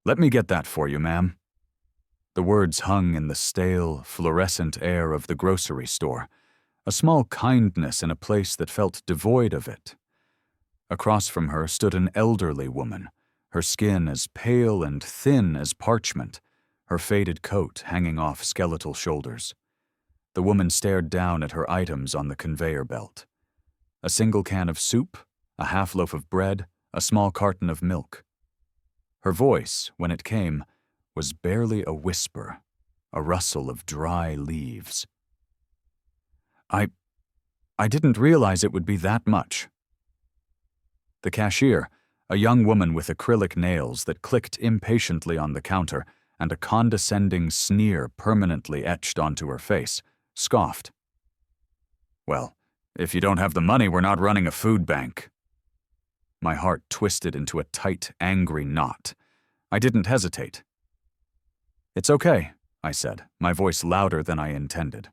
"Let me get that for you, ma'am." The words hung in the stale, fluorescent air of the grocery store, a small kindness in a place that felt devoid of it. Across from her stood an elderly woman, her skin as pale and thin as parchment, her faded coat hanging off skeletal shoulders. The woman stared down at her items on the conveyor belt. A single can of soup, a half loaf of bread, a small carton of milk. Her voice, when it came, was barely a whisper, a rustle of dry leaves. I didn't realize it would be that much." The cashier, a young woman with acrylic nails that clicked impatiently on the counter and a condescending sneer permanently etched onto her face, scoffed. "Well, if you don't have the money, we're not running a food bank." My heart twisted into a tight, angry knot. I didn't hesitate. "It's okay," I said, my voice louder than I intended.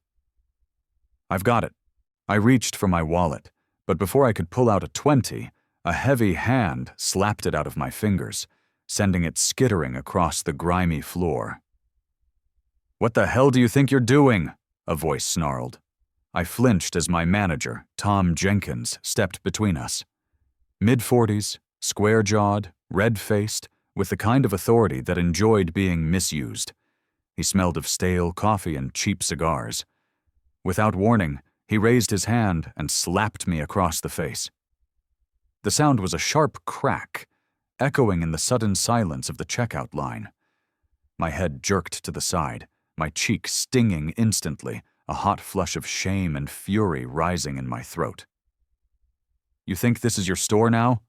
"I've got it." I reached for my wallet, but before I could pull out a 20, a heavy hand slapped it out of my fingers, sending it skittering across the grimy floor. "What the hell do you think you're doing?" a voice snarled. I flinched as my manager, Tom Jenkins, stepped between us. Mid-40s, square-jawed, red-faced, with the kind of authority that enjoyed being misused. He smelled of stale coffee and cheap cigars. Without warning, he raised his hand and slapped me across the face. The sound was a sharp crack, echoing in the sudden silence of the checkout line. My head jerked to the side, my cheek stinging instantly, a hot flush of shame and fury rising in my throat. "You think this is your store now?"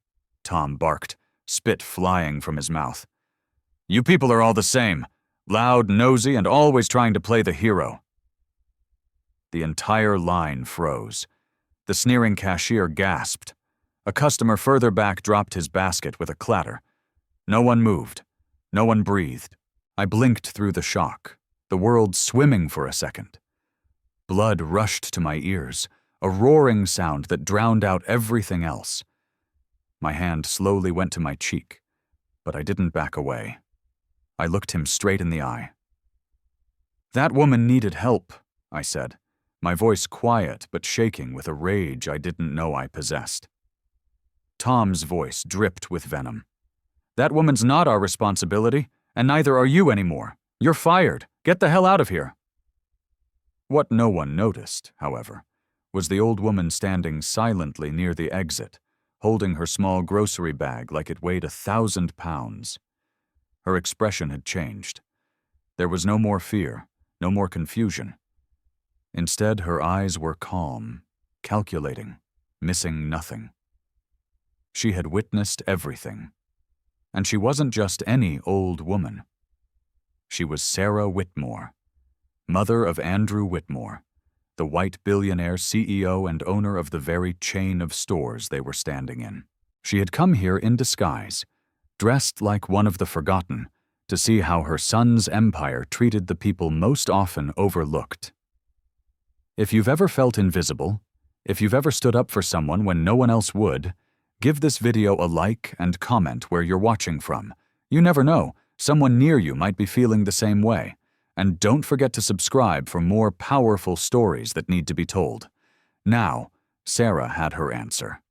Tom barked, spit flying from his mouth. "You people are all the same, loud, nosy, and always trying to play the hero." The entire line froze. The sneering cashier gasped. A customer further back dropped his basket with a clatter. No one moved. No one breathed. I blinked through the shock, the world swimming for a second. Blood rushed to my ears, a roaring sound that drowned out everything else. My hand slowly went to my cheek, but I didn't back away. I looked him straight in the eye. "That woman needed help," I said, my voice quiet but shaking with a rage I didn't know I possessed. Tom's voice dripped with venom. "That woman's not our responsibility, and neither are you anymore. You're fired. Get the hell out of here." What no one noticed, however, was the old woman standing silently near the exit, holding her small grocery bag like it weighed 1,000 pounds. Her expression had changed. There was no more fear, no more confusion. Instead, her eyes were calm, calculating, missing nothing. She had witnessed everything. And she wasn't just any old woman. She was Sarah Whitmore, mother of Andrew Whitmore, the white billionaire CEO and owner of the very chain of stores they were standing in. She had come here in disguise, dressed like one of the forgotten, to see how her son's empire treated the people most often overlooked. If you've ever felt invisible, if you've ever stood up for someone when no one else would, give this video a like and comment where you're watching from. You never know, someone near you might be feeling the same way. And don't forget to subscribe for more powerful stories that need to be told. Now, Sarah had her answer.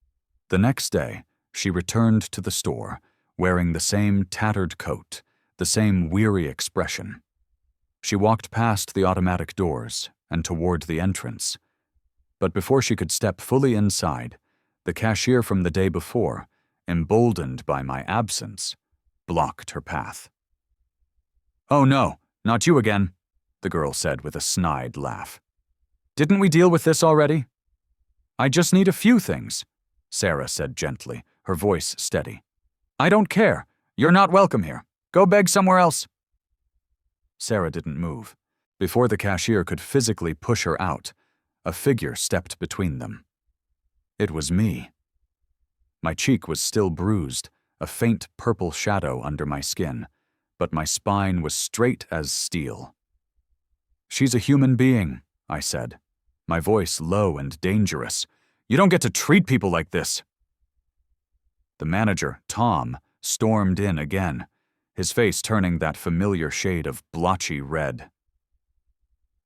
The next day, she returned to the store, wearing the same tattered coat, the same weary expression. She walked past the automatic doors and toward the entrance. But before she could step fully inside, the cashier from the day before, emboldened by my absence, blocked her path. "Oh no, not you again," the girl said with a snide laugh. "Didn't we deal with this already?" "I just need a few things," Sarah said gently, her voice steady. "I don't care. You're not welcome here. Go beg somewhere else." Sarah didn't move. Before the cashier could physically push her out, a figure stepped between them. It was me. My cheek was still bruised, a faint purple shadow under my skin, but my spine was straight as steel. "She's a human being," I said, my voice low and dangerous. "You don't get to treat people like this." The manager, Tom, stormed in again, his face turning that familiar shade of blotchy red.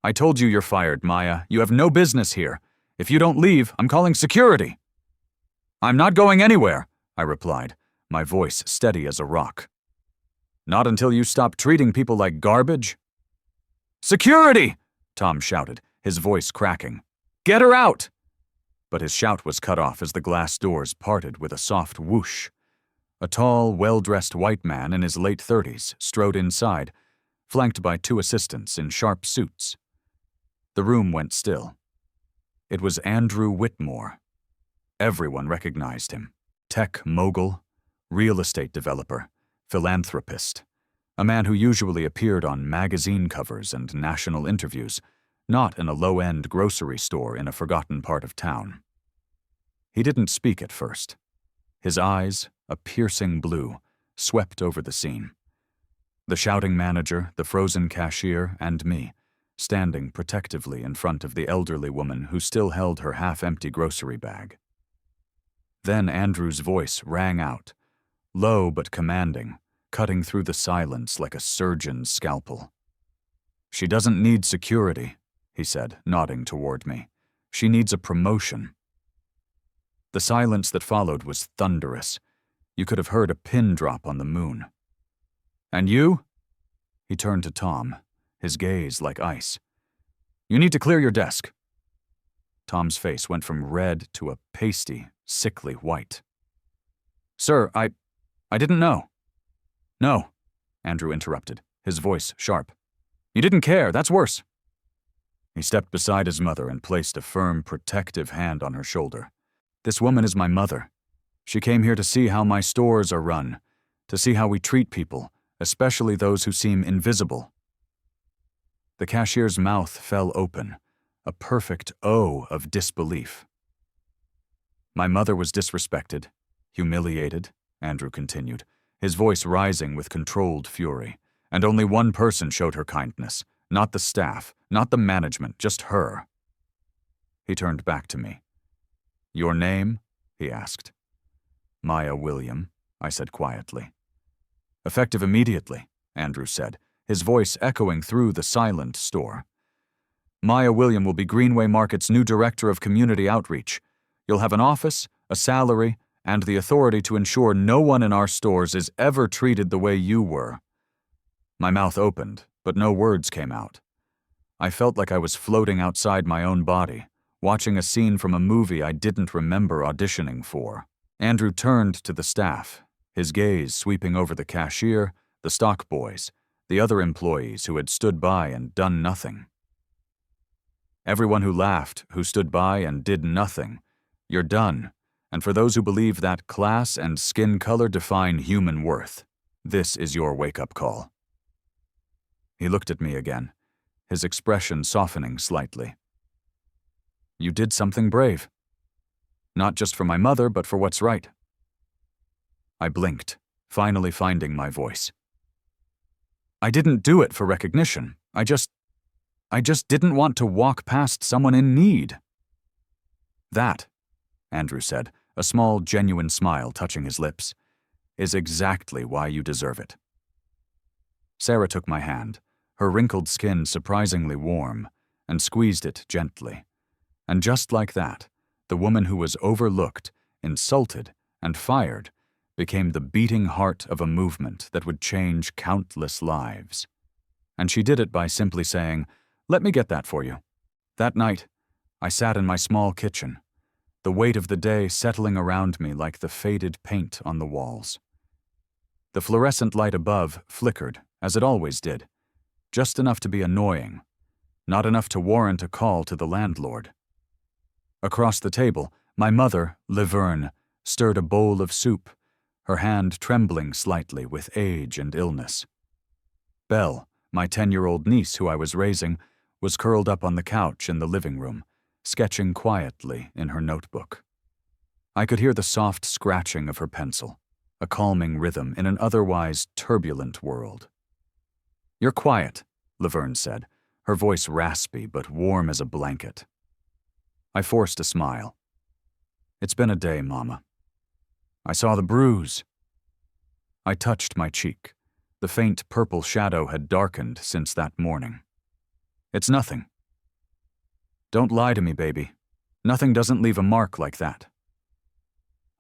"I told you you're fired, Maya. You have no business here. If you don't leave, I'm calling security." "I'm not going anywhere," I replied, my voice steady as a rock. "Not until you stop treating people like garbage." "Security!" Tom shouted, his voice cracking. "Get her out!" But his shout was cut off as the glass doors parted with a soft whoosh. A tall, well-dressed white man in his late 30s strode inside, flanked by 2 assistants in sharp suits. The room went still. It was Andrew Whitmore. Everyone recognized him. Tech mogul, real estate developer, philanthropist. A man who usually appeared on magazine covers and national interviews, not in a low-end grocery store in a forgotten part of town. He didn't speak at first. His eyes, a piercing blue, swept over the scene. The shouting manager, the frozen cashier, and me, standing protectively in front of the elderly woman who still held her half-empty grocery bag. Then Andrew's voice rang out, low but commanding, cutting through the silence like a surgeon's scalpel. "She doesn't need security," he said, nodding toward me. "She needs a promotion." The silence that followed was thunderous. You could have heard a pin drop on the moon. "And you?" He turned to Tom, his gaze like ice. "You need to clear your desk." Tom's face went from red to a pasty, sickly white. "Sir, I didn't know." "No," Andrew interrupted, his voice sharp. "You didn't care, that's worse." He stepped beside his mother and placed a firm, protective hand on her shoulder. "This woman is my mother. She came here to see how my stores are run, to see how we treat people, especially those who seem invisible." The cashier's mouth fell open, a perfect O of disbelief. "My mother was disrespected, humiliated," Andrew continued, his voice rising with controlled fury, "and only one person showed her kindness, not the staff, not the management, just her." He turned back to me. "Your name?" he asked. "Maya William," I said quietly. "Effective immediately," Andrew said, his voice echoing through the silent store. "Maya William will be Greenway Market's new Director of Community Outreach. You'll have an office, a salary, and the authority to ensure no one in our stores is ever treated the way you were." My mouth opened, but no words came out. I felt like I was floating outside my own body, watching a scene from a movie I didn't remember auditioning for. Andrew turned to the staff, his gaze sweeping over the cashier, the stock boys, the other employees who had stood by and done nothing. "Everyone who laughed, who stood by and did nothing, you're done. And for those who believe that class and skin color define human worth, this is your wake-up call." He looked at me again, his expression softening slightly. "You did something brave. Not just for my mother, but for what's right." I blinked, finally finding my voice. "I didn't do it for recognition. I just didn't want to walk past someone in need." "That," Andrew said, a small, genuine smile touching his lips, "is exactly why you deserve it." Sarah took my hand, her wrinkled skin surprisingly warm, and squeezed it gently. And just like that, the woman who was overlooked, insulted, and fired became the beating heart of a movement that would change countless lives. And she did it by simply saying, "Let me get that for you." That night, I sat in my small kitchen, the weight of the day settling around me like the faded paint on the walls. The fluorescent light above flickered, as it always did, just enough to be annoying, not enough to warrant a call to the landlord. Across the table, my mother, Laverne, stirred a bowl of soup, her hand trembling slightly with age and illness. Belle, my 10-year-old niece who I was raising, was curled up on the couch in the living room, sketching quietly in her notebook. I could hear the soft scratching of her pencil, a calming rhythm in an otherwise turbulent world. "You're quiet," Laverne said, her voice raspy but warm as a blanket. I forced a smile. "It's been a day, Mama. I saw the bruise." I touched my cheek, The faint purple shadow had darkened since that morning. It's nothing. Don't lie to me, baby. Nothing doesn't leave a mark like that.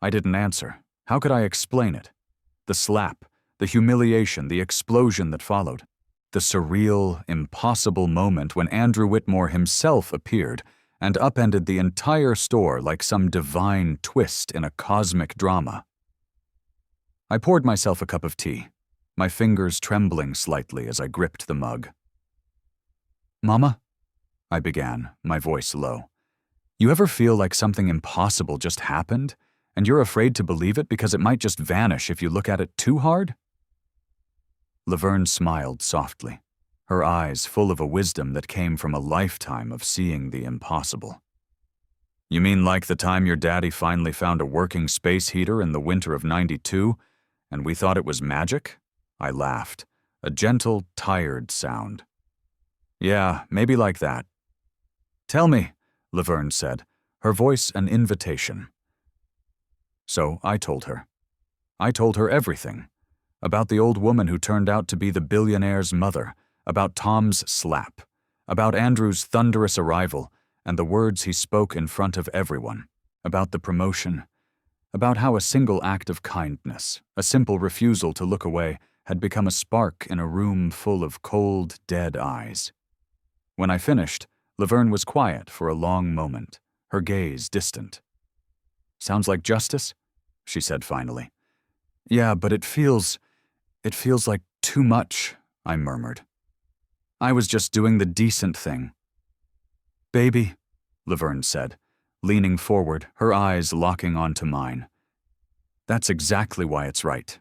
I didn't answer. How could I explain it? The slap, the humiliation, the explosion that followed. The surreal, impossible moment when Andrew Whitmore himself appeared and upended the entire store like some divine twist in a cosmic drama. I poured myself a cup of tea, my fingers trembling slightly as I gripped the mug. "Mama," I began, my voice low, "you ever feel like something impossible just happened, and you're afraid to believe it because it might just vanish if you look at it too hard?" Laverne smiled softly, her eyes full of a wisdom that came from a lifetime of seeing the impossible. "You mean like the time your daddy finally found a working space heater in the winter of '92, and we thought it was magic?" I laughed, a gentle, tired sound. "Yeah, maybe like that." "Tell me," Laverne said, her voice an invitation. So I told her. I told her everything. About the old woman who turned out to be the billionaire's mother, about Tom's slap, about Andrew's thunderous arrival and the words he spoke in front of everyone, about the promotion, about how a single act of kindness, a simple refusal to look away, had become a spark in a room full of cold, dead eyes. When I finished, Laverne was quiet for a long moment, her gaze distant. "Sounds like justice?" she said finally. "Yeah, but it feels like too much," I murmured. "I was just doing the decent thing." "Baby," Laverne said, leaning forward, her eyes locking onto mine. "That's exactly why it's right.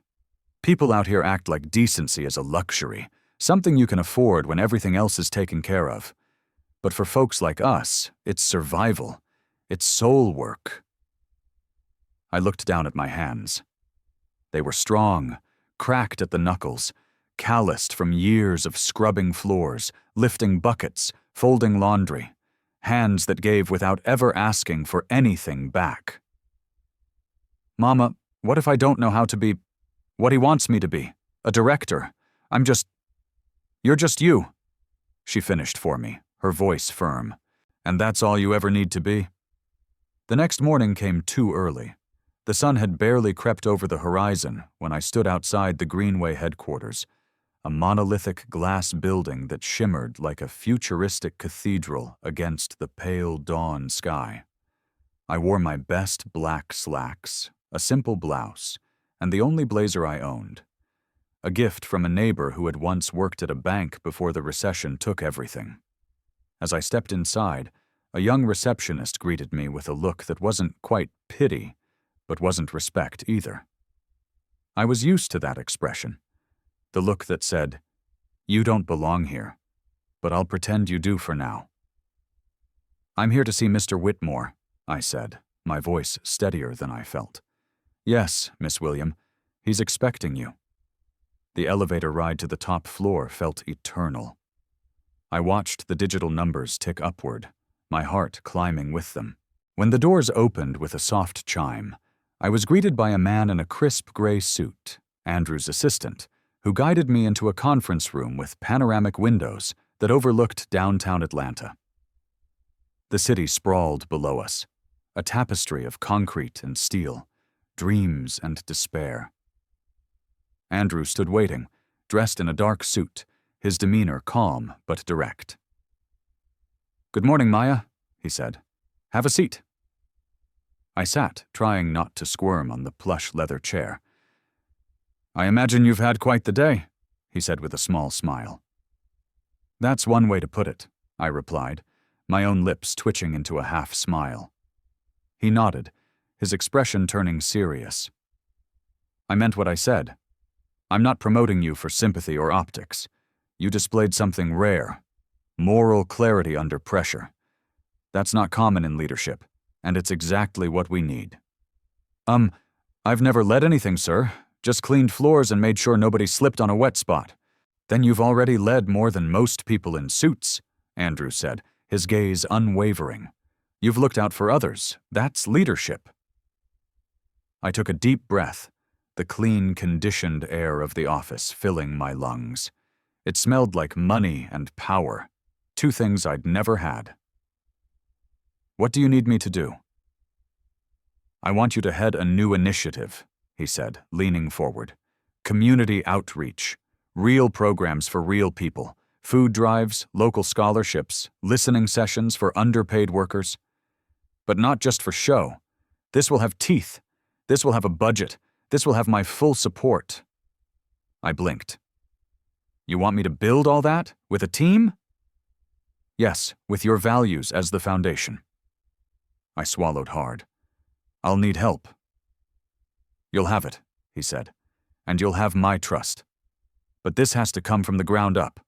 People out here act like decency is a luxury, something you can afford when everything else is taken care of. But for folks like us, it's survival. It's soul work." I looked down at my hands. They were strong, cracked at the knuckles, calloused from years of scrubbing floors, lifting buckets, folding laundry, hands that gave without ever asking for anything back. "Mama, what if I don't know how to be what he wants me to be? A director. You're just you," she finished for me, her voice firm. "And that's all you ever need to be?" The next morning came too early. The sun had barely crept over the horizon when I stood outside the Greenway headquarters, a monolithic glass building that shimmered like a futuristic cathedral against the pale dawn sky. I wore my best black slacks, a simple blouse, and the only blazer I owned. A gift from a neighbor who had once worked at a bank before the recession took everything. As I stepped inside, a young receptionist greeted me with a look that wasn't quite pity, but wasn't respect either. I was used to that expression, the look that said, "You don't belong here, but I'll pretend you do for now." "I'm here to see Mr. Whitmore," I said, my voice steadier than I felt. "Yes, Miss William, he's expecting you." The elevator ride to the top floor felt eternal. I watched the digital numbers tick upward, my heart climbing with them. When the doors opened with a soft chime, I was greeted by a man in a crisp gray suit, Andrew's assistant, who guided me into a conference room with panoramic windows that overlooked downtown Atlanta. The city sprawled below us, a tapestry of concrete and steel, dreams and despair. Andrew stood waiting, dressed in a dark suit, his demeanor calm but direct. "Good morning, Maya," he said. "Have a seat." I sat, trying not to squirm on the plush leather chair. "I imagine you've had quite the day," he said with a small smile. "That's one way to put it," I replied, my own lips twitching into a half smile. He nodded, his expression turning serious. "I meant what I said. I'm not promoting you for sympathy or optics. You displayed something rare, moral clarity under pressure. That's not common in leadership, and it's exactly what we need." I've never led anything, sir. Just cleaned floors and made sure nobody slipped on a wet spot." "Then you've already led more than most people in suits," Andrew said, his gaze unwavering. "You've looked out for others. That's leadership." I took a deep breath, the clean, conditioned air of the office filling my lungs. It smelled like money and power, two things I'd never had. "What do you need me to do?" "I want you to head a new initiative," he said, leaning forward. "Community outreach, real programs for real people, food drives, local scholarships, listening sessions for underpaid workers. But not just for show. This will have teeth. This will have a budget. This will have my full support." I blinked. "You want me to build all that? With a team?" "Yes, with your values as the foundation." I swallowed hard. "I'll need help." "You'll have it," he said, "and you'll have my trust. But this has to come from the ground up.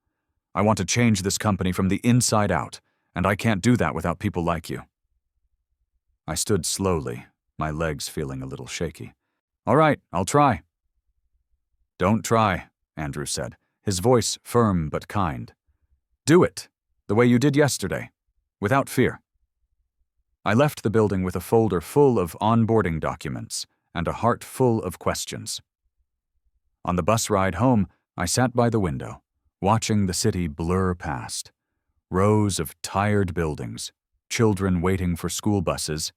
I want to change this company from the inside out, and I can't do that without people like you." I stood slowly, my legs feeling a little shaky. "All right, I'll try." "Don't try," Andrew said, his voice firm but kind. "Do it, the way you did yesterday, without fear." I left the building with a folder full of onboarding documents and a heart full of questions. On the bus ride home, I sat by the window, watching the city blur past. Rows of tired buildings, children waiting for school buses,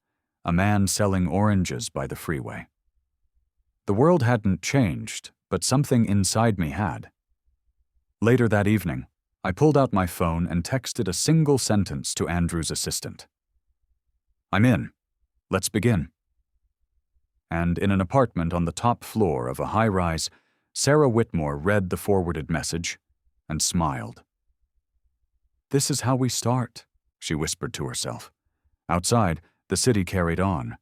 a man selling oranges by the freeway. The world hadn't changed, but something inside me had. Later that evening, I pulled out my phone and texted a single sentence to Andrew's assistant. "I'm in. Let's begin." And in an apartment on the top floor of a high-rise, Sarah Whitmore read the forwarded message and smiled. "This is how we start," she whispered to herself. Outside, the city carried on,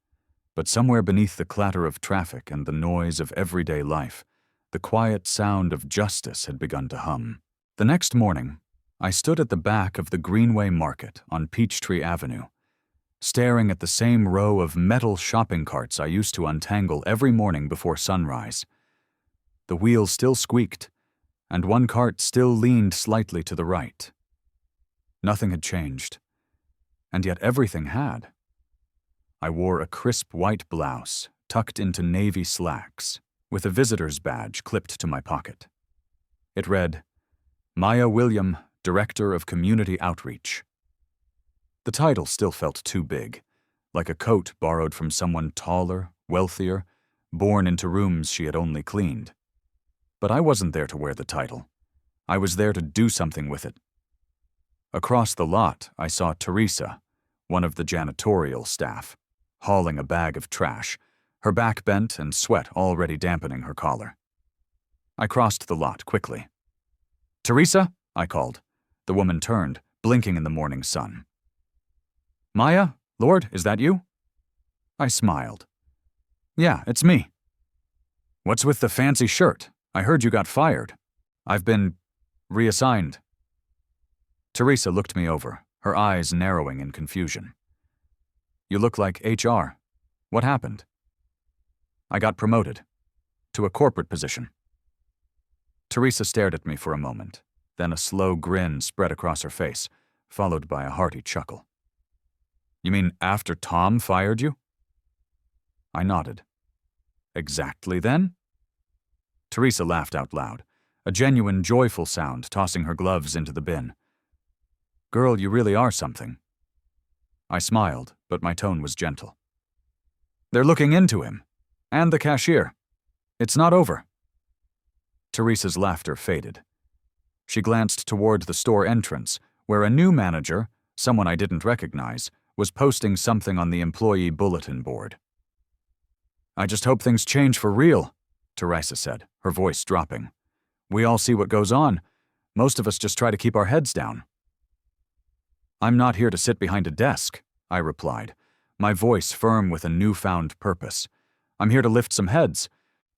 but somewhere beneath the clatter of traffic and the noise of everyday life, the quiet sound of justice had begun to hum. The next morning, I stood at the back of the Greenway Market on Peachtree Avenue, staring at the same row of metal shopping carts I used to untangle every morning before sunrise. The wheels still squeaked, and one cart still leaned slightly to the right. Nothing had changed, and yet everything had. I wore a crisp white blouse tucked into navy slacks, with a visitor's badge clipped to my pocket. It read, "Maya William, Director of Community Outreach." The title still felt too big, like a coat borrowed from someone taller, wealthier, born into rooms she had only cleaned. But I wasn't there to wear the title. I was there to do something with it. Across the lot, I saw Teresa, one of the janitorial staff, hauling a bag of trash, her back bent and sweat already dampening her collar. I crossed the lot quickly. "Teresa?" I called. The woman turned, blinking in the morning sun. "Maya? Lord, is that you?" I smiled. "Yeah, it's me." "What's with the fancy shirt? I heard you got fired." "I've been reassigned." Teresa looked me over, her eyes narrowing in confusion. "You look like HR. What happened?" "I got promoted. To a corporate position." Teresa stared at me for a moment, then a slow grin spread across her face, followed by a hearty chuckle. "You mean after Tom fired you?" I nodded. "Exactly then?" Teresa laughed out loud, a genuine joyful sound tossing her gloves into the bin. "Girl, you really are something." I smiled, but my tone was gentle. "They're looking into him. And the cashier. It's not over." Teresa's laughter faded. She glanced toward the store entrance, where a new manager, someone I didn't recognize, was posting something on the employee bulletin board. "I just hope things change for real," Teresa said, her voice dropping. "We all see what goes on. Most of us just try to keep our heads down." "I'm not here to sit behind a desk," I replied, my voice firm with a newfound purpose. "I'm here to lift some heads."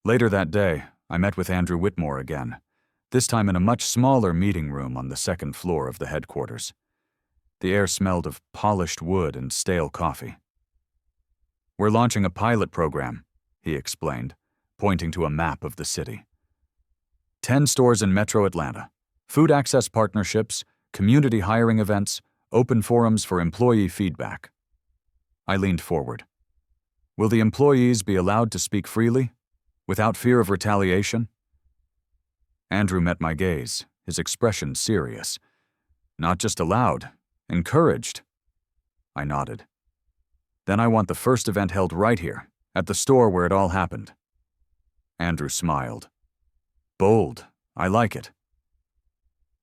Later that day, I met with Andrew Whitmore again, this time in a much smaller meeting room on the second floor of the headquarters. The air smelled of polished wood and stale coffee. "We're launching a pilot program," he explained, pointing to a map of the city. 10 stores in Metro Atlanta, food access partnerships, community hiring events, open forums for employee feedback. I leaned forward. "Will the employees be allowed to speak freely?" Without fear of retaliation? Andrew met my gaze, his expression serious. Not just allowed, encouraged. I nodded. Then I want the first event held right here, at the store where it all happened. Andrew smiled. Bold, I like it.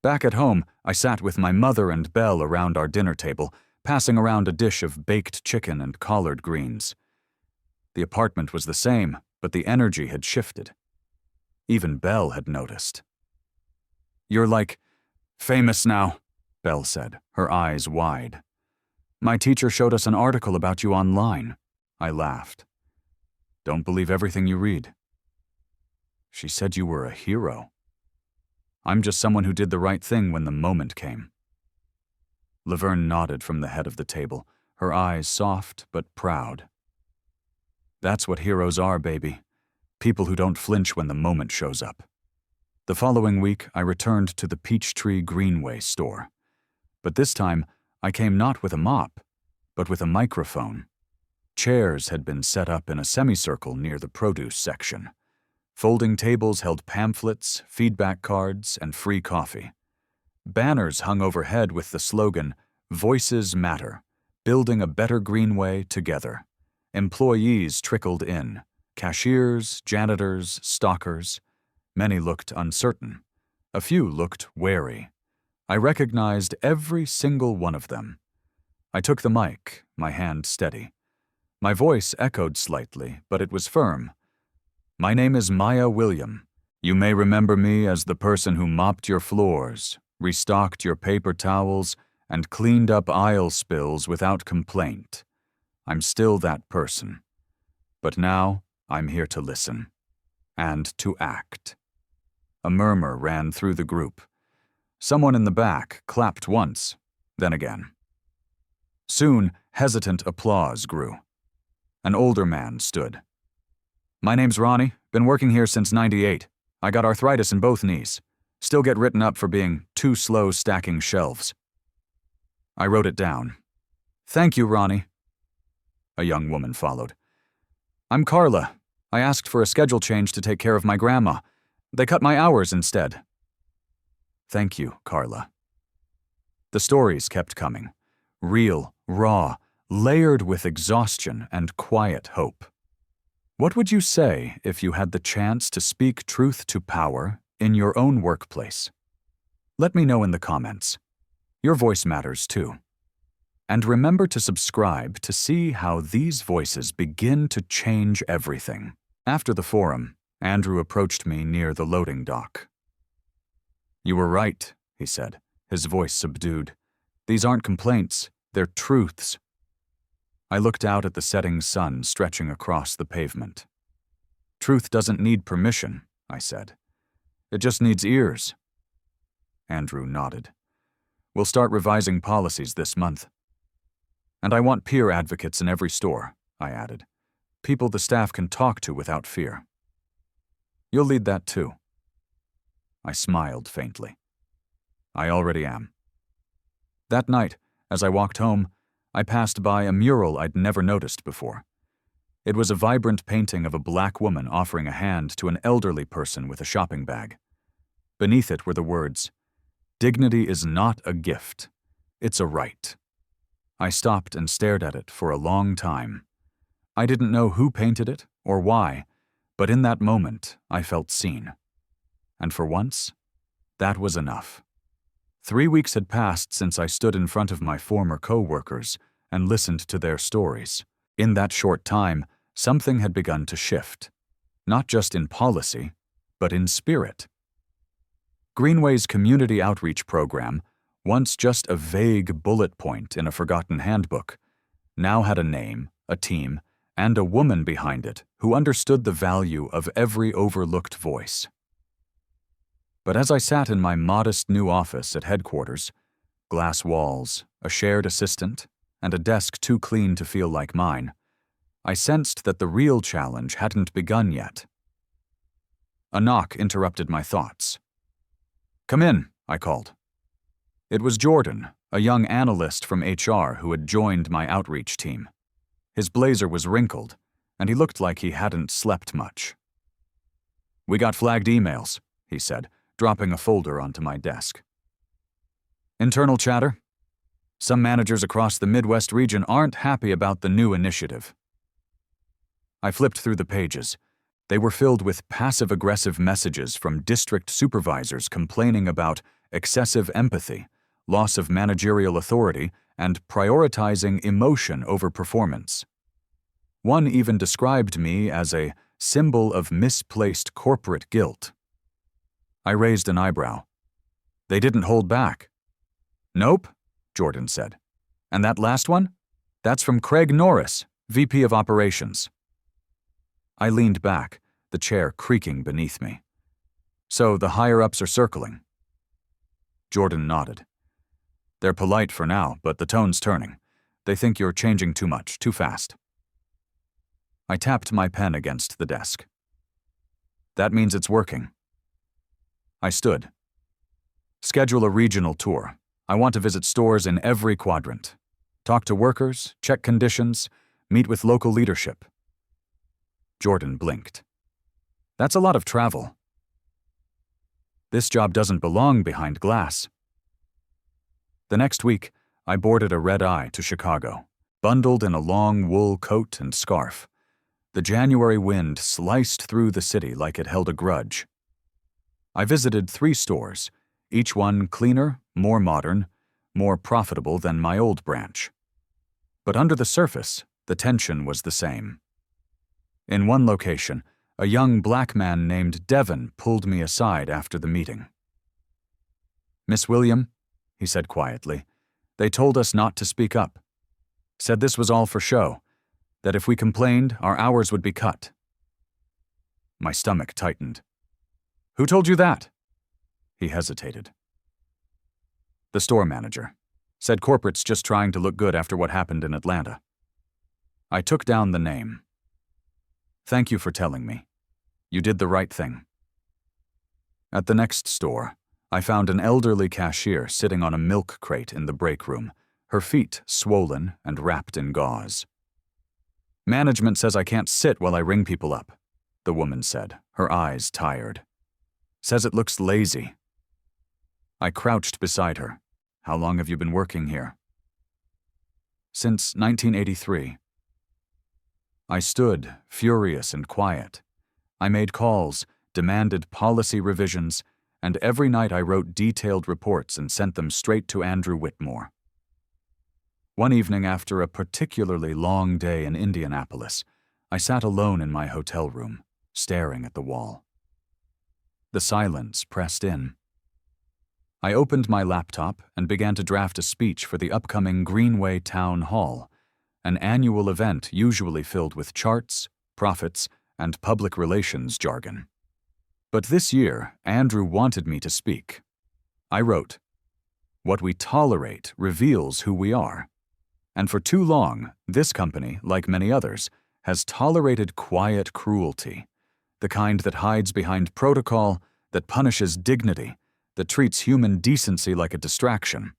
Back at home, I sat with my mother and Belle around our dinner table, passing around a dish of baked chicken and collard greens. The apartment was the same, but the energy had shifted. Even Belle had noticed. You're like, famous now, Belle said, her eyes wide. My teacher showed us an article about you online. I laughed. Don't believe everything you read. She said you were a hero. I'm just someone who did the right thing when the moment came. Laverne nodded from the head of the table, her eyes soft but proud. That's what heroes are, baby. People who don't flinch when the moment shows up. The following week, I returned to the Peachtree Greenway store. But this time, I came not with a mop, but with a microphone. Chairs had been set up in a semicircle near the produce section. Folding tables held pamphlets, feedback cards, and free coffee. Banners hung overhead with the slogan, Voices Matter, building a better Greenway together. Employees trickled in, cashiers, janitors, stockers. Many looked uncertain. A few looked wary. I recognized every single one of them. I took the mic, my hand steady. My voice echoed slightly, but it was firm. My name is Maya William. You may remember me as the person who mopped your floors, restocked your paper towels, and cleaned up aisle spills without complaint. I'm still that person. But now, I'm here to listen. And to act. A murmur ran through the group. Someone in the back clapped once, then again. Soon, hesitant applause grew. An older man stood. My name's Ronnie, been working here since '98. I got arthritis in both knees. Still get written up for being too slow stacking shelves. I wrote it down. Thank you, Ronnie. A young woman followed. I'm Carla. I asked for a schedule change to take care of my grandma. They cut my hours instead. Thank you, Carla. The stories kept coming. Real, raw, layered with exhaustion and quiet hope. What would you say if you had the chance to speak truth to power in your own workplace? Let me know in the comments. Your voice matters too. And remember to subscribe to see how these voices begin to change everything. After the forum, Andrew approached me near the loading dock. You were right, he said, his voice subdued. These aren't complaints, they're truths. I looked out at the setting sun stretching across the pavement. Truth doesn't need permission, I said. It just needs ears. Andrew nodded. We'll start revising policies this month. And I want peer advocates in every store, I added. People the staff can talk to without fear. You'll lead that too. I smiled faintly. I already am. That night, as I walked home, I passed by a mural I'd never noticed before. It was a vibrant painting of a black woman offering a hand to an elderly person with a shopping bag. Beneath it were the words, "Dignity is not a gift, it's a right." I stopped and stared at it for a long time. I didn't know who painted it or why, but in that moment I felt seen. And for once, that was enough. 3 weeks had passed since I stood in front of my former co-workers and listened to their stories. In that short time, something had begun to shift, not just in policy, but in spirit. Greenway's community outreach program, once just a vague bullet point in a forgotten handbook, now had a name, a team, and a woman behind it who understood the value of every overlooked voice. But as I sat in my modest new office at headquarters, glass walls, a shared assistant, and a desk too clean to feel like mine, I sensed that the real challenge hadn't begun yet. A knock interrupted my thoughts. Come in, I called. It was Jordan, a young analyst from HR who had joined my outreach team. His blazer was wrinkled, and he looked like he hadn't slept much. We got flagged emails, he said, dropping a folder onto my desk. Internal chatter? Some managers across the Midwest region aren't happy about the new initiative. I flipped through the pages. They were filled with passive-aggressive messages from district supervisors complaining about excessive empathy, loss of managerial authority, and prioritizing emotion over performance. One even described me as a symbol of misplaced corporate guilt. I raised an eyebrow. They didn't hold back. Nope, Jordan said. And that last one? That's from Craig Norris, VP of Operations. I leaned back, the chair creaking beneath me. So the higher-ups are circling. Jordan nodded. They're polite for now, but the tone's turning. They think you're changing too much, too fast. I tapped my pen against the desk. That means it's working. I stood. Schedule a regional tour. I want to visit stores in every quadrant. Talk to workers, check conditions, meet with local leadership. Jordan blinked. That's a lot of travel. This job doesn't belong behind glass. The next week, I boarded a red-eye to Chicago, bundled in a long wool coat and scarf. The January wind sliced through the city like it held a grudge. I visited 3 stores, each one cleaner, more modern, more profitable than my old branch. But under the surface, the tension was the same. In one location, a young black man named Devon pulled me aside after the meeting. Miss William, he said quietly, they told us not to speak up. Said this was all for show, that if we complained, our hours would be cut. My stomach tightened. Who told you that? He hesitated. The store manager. Said corporate's just trying to look good after what happened in Atlanta. I took down the name. Thank you for telling me. You did the right thing. At the next store, I found an elderly cashier sitting on a milk crate in the break room, her feet swollen and wrapped in gauze. Management says I can't sit while I ring people up, the woman said, her eyes tired. Says it looks lazy. I crouched beside her. How long have you been working here? Since 1983. I stood, furious and quiet. I made calls, demanded policy revisions, and every night I wrote detailed reports and sent them straight to Andrew Whitmore. One evening after a particularly long day in Indianapolis, I sat alone in my hotel room, staring at the wall. The silence pressed in. I opened my laptop and began to draft a speech for the upcoming Greenway Town Hall, an annual event usually filled with charts, profits, and public relations jargon. But this year, Andrew wanted me to speak. I wrote, "What we tolerate reveals who we are. And for too long, this company, like many others, has tolerated quiet cruelty, the kind that hides behind protocol, that punishes dignity, that treats human decency like a distraction."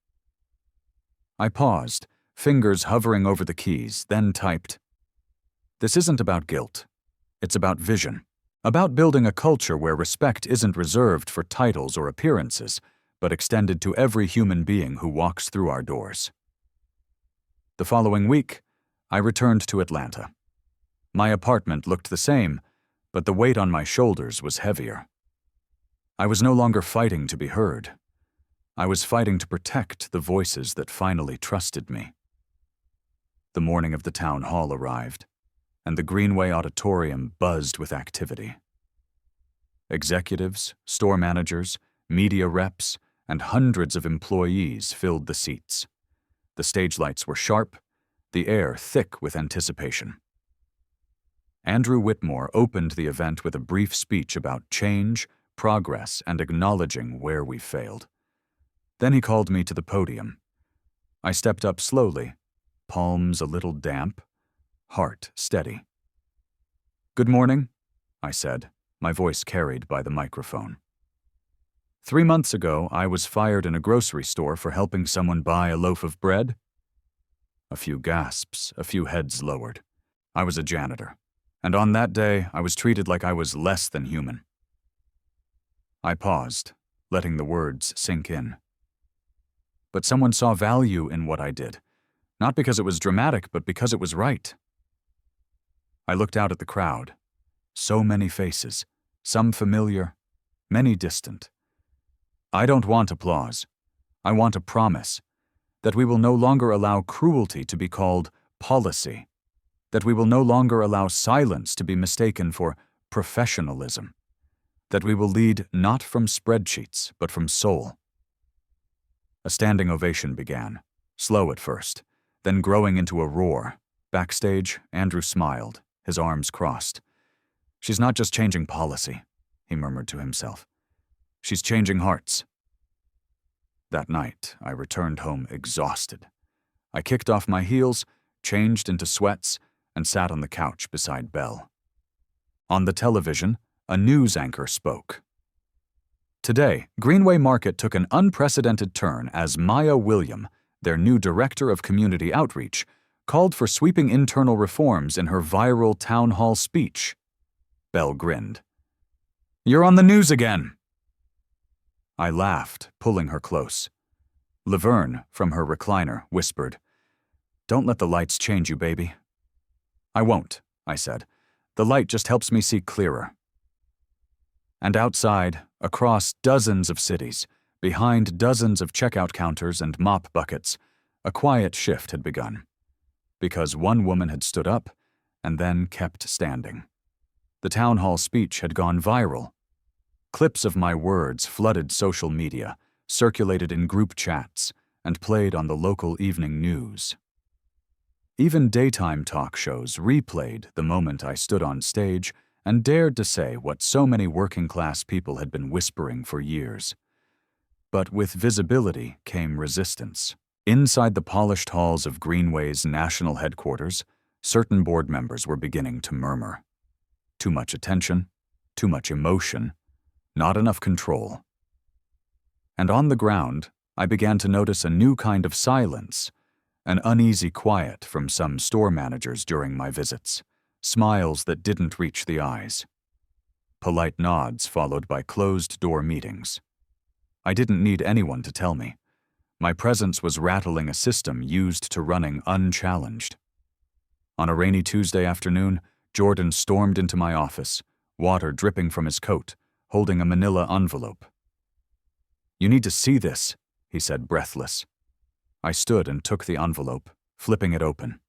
I paused, fingers hovering over the keys, then typed, "This isn't about guilt. It's about vision, about building a culture where respect isn't reserved for titles or appearances, but extended to every human being who walks through our doors." The following week, I returned to Atlanta. My apartment looked the same, but the weight on my shoulders was heavier. I was no longer fighting to be heard. I was fighting to protect the voices that finally trusted me. The morning of the town hall arrived, and the Greenway Auditorium buzzed with activity. Executives, store managers, media reps, and hundreds of employees filled the seats. The stage lights were sharp, the air thick with anticipation. Andrew Whitmore opened the event with a brief speech about change, progress, and acknowledging where we failed. Then he called me to the podium. I stepped up slowly, palms a little damp, heart steady. "Good morning," I said, my voice carried by the microphone. 3 months ago, I was fired in a grocery store for helping someone buy a loaf of bread. A few gasps, a few heads lowered. I was a janitor, and on that day, I was treated like I was less than human. I paused, letting the words sink in. But someone saw value in what I did, not because it was dramatic, but because it was right. I looked out at the crowd. So many faces, some familiar, many distant. I don't want applause. I want a promise that we will no longer allow cruelty to be called policy, that we will no longer allow silence to be mistaken for professionalism, that we will lead not from spreadsheets, but from soul. A standing ovation began, slow at first, then growing into a roar. Backstage, Andrew smiled, his arms crossed. "She's not just changing policy," he murmured to himself. "She's changing hearts." That night, I returned home exhausted. I kicked off my heels, changed into sweats, and sat on the couch beside Belle. On the television, a news anchor spoke. Today, Greenway Market took an unprecedented turn as Maya William, their new Director of Community Outreach, called for sweeping internal reforms in her viral town hall speech. Belle grinned. "You're on the news again." I laughed, pulling her close. Laverne, from her recliner, whispered, "Don't let the lights change you, baby." "I won't," I said. "The light just helps me see clearer." And outside, across dozens of cities, behind dozens of checkout counters and mop buckets, a quiet shift had begun. Because one woman had stood up and then kept standing. The town hall speech had gone viral. Clips of my words flooded social media, circulated in group chats, and played on the local evening news. Even daytime talk shows replayed the moment I stood on stage and dared to say what so many working-class people had been whispering for years. But with visibility came resistance. Inside the polished halls of Greenway's national headquarters, certain board members were beginning to murmur. Too much attention, too much emotion, not enough control. And on the ground, I began to notice a new kind of silence, an uneasy quiet from some store managers during my visits, smiles that didn't reach the eyes. Polite nods followed by closed-door meetings. I didn't need anyone to tell me. My presence was rattling a system used to running unchallenged. On a rainy Tuesday afternoon, Jordan stormed into my office, water dripping from his coat, holding a manila envelope. "You need to see this," he said, breathless. I stood and took the envelope, flipping it open.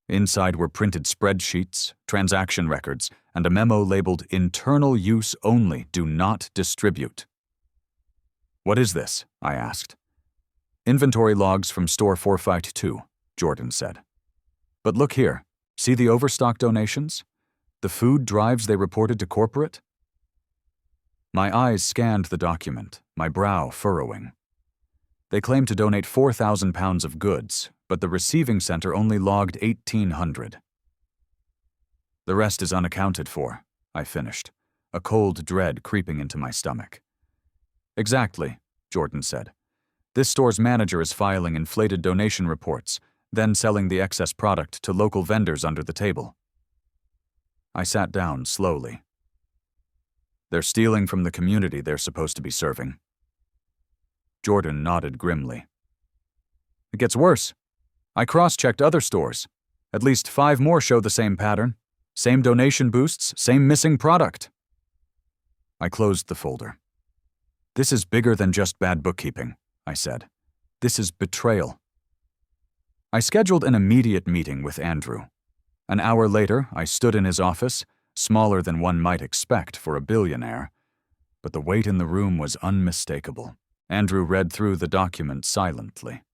Inside were printed spreadsheets, transaction records, and a memo labeled "Internal use only, do not distribute." "What is this?" I asked. "Inventory logs from store 452, Jordan said. "But look here, see the overstock donations? The food drives they reported to corporate?" My eyes scanned the document, my brow furrowing. They claimed to donate 4,000 pounds of goods, but the receiving center only logged 1,800. "The rest is unaccounted for," I finished, a cold dread creeping into my stomach. "Exactly," Jordan said. "This store's manager is filing inflated donation reports, then selling the excess product to local vendors under the table." I sat down slowly. "They're stealing from the community they're supposed to be serving." Jordan nodded grimly. "It gets worse. I cross-checked other stores. At least 5 more show the same pattern. Same donation boosts, same missing product." I closed the folder. "This is bigger than just bad bookkeeping," I said. "This is betrayal." I scheduled an immediate meeting with Andrew. An hour later, I stood in his office, smaller than one might expect for a billionaire. But the weight in the room was unmistakable. Andrew read through the document silently.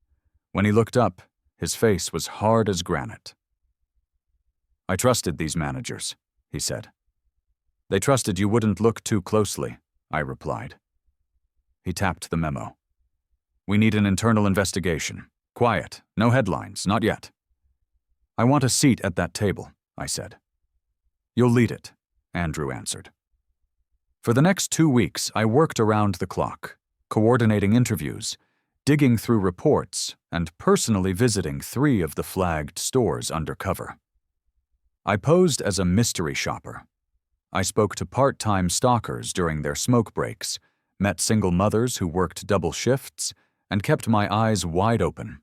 When he looked up, his face was hard as granite. "I trusted these managers," he said. "They trusted you wouldn't look too closely," I replied. He tapped the memo. "We need an internal investigation. Quiet, no headlines, not yet." "I want a seat at that table," I said. "You'll lead it," Andrew answered. For the next 2 weeks, I worked around the clock, coordinating interviews, digging through reports, and personally visiting 3 of the flagged stores undercover. I posed as a mystery shopper. I spoke to part-time stalkers during their smoke breaks, met single mothers who worked double shifts, and kept my eyes wide open.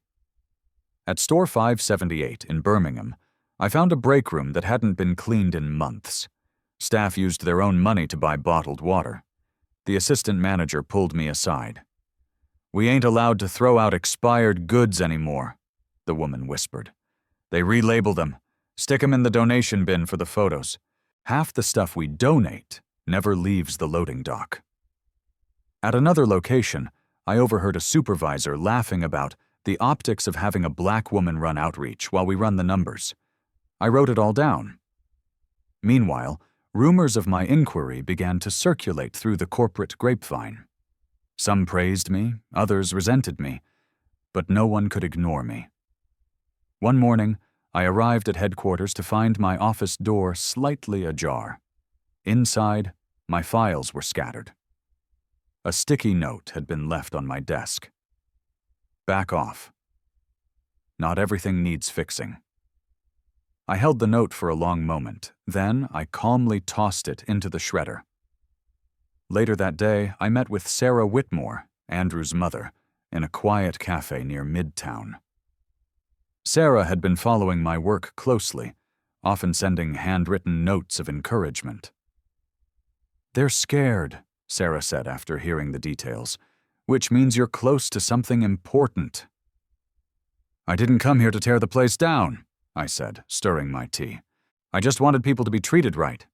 At Store 578 in Birmingham, I found a break room that hadn't been cleaned in months. Staff used their own money to buy bottled water. The assistant manager pulled me aside. "We ain't allowed to throw out expired goods anymore," the woman whispered. "They relabel them, stick them in the donation bin for the photos. Half the stuff we donate never leaves the loading dock." At another location, I overheard a supervisor laughing about the optics of having a black woman run outreach while we run the numbers. I wrote it all down. Meanwhile, rumors of my inquiry began to circulate through the corporate grapevine. Some praised me, others resented me, but no one could ignore me. One morning, I arrived at headquarters to find my office door slightly ajar. Inside, my files were scattered. A sticky note had been left on my desk. "Back off. Not everything needs fixing." I held the note for a long moment, then I calmly tossed it into the shredder. Later that day, I met with Sarah Whitmore, Andrew's mother, in a quiet cafe near Midtown. Sarah had been following my work closely, often sending handwritten notes of encouragement. "They're scared," Sarah said after hearing the details, "which means you're close to something important." "I didn't come here to tear the place down," I said, stirring my tea. "I just wanted people to be treated right."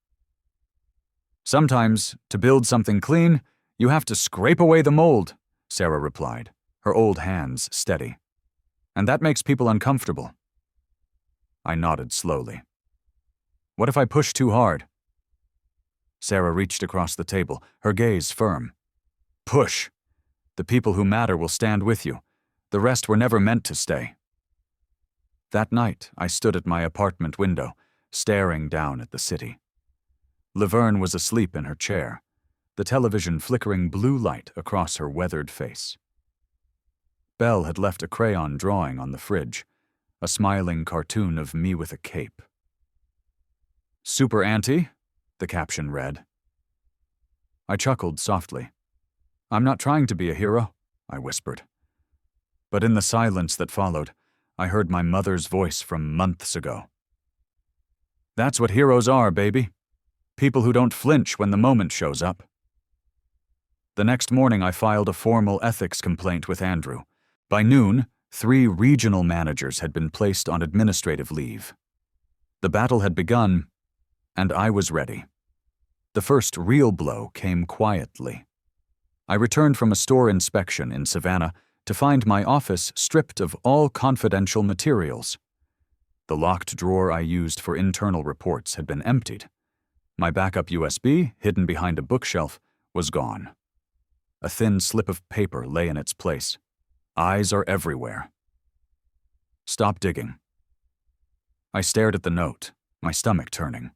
"Sometimes, to build something clean, you have to scrape away the mold," Sarah replied, her old hands steady. "And that makes people uncomfortable." I nodded slowly. "What if I push too hard?" Sarah reached across the table, her gaze firm. "Push. The people who matter will stand with you. The rest were never meant to stay." That night, I stood at my apartment window, staring down at the city. Laverne was asleep in her chair, the television flickering blue light across her weathered face. Belle had left a crayon drawing on the fridge, a smiling cartoon of me with a cape. "Super Auntie," the caption read. I chuckled softly. "I'm not trying to be a hero," I whispered. But in the silence that followed, I heard my mother's voice from months ago. "That's what heroes are, baby. People who don't flinch when the moment shows up." The next morning, I filed a formal ethics complaint with Andrew. By noon, 3 regional managers had been placed on administrative leave. The battle had begun, and I was ready. The first real blow came quietly. I returned from a store inspection in Savannah to find my office stripped of all confidential materials. The locked drawer I used for internal reports had been emptied. My backup USB, hidden behind a bookshelf, was gone. A thin slip of paper lay in its place. Eyes are everywhere. "Stop digging." I stared at the note, my stomach turning.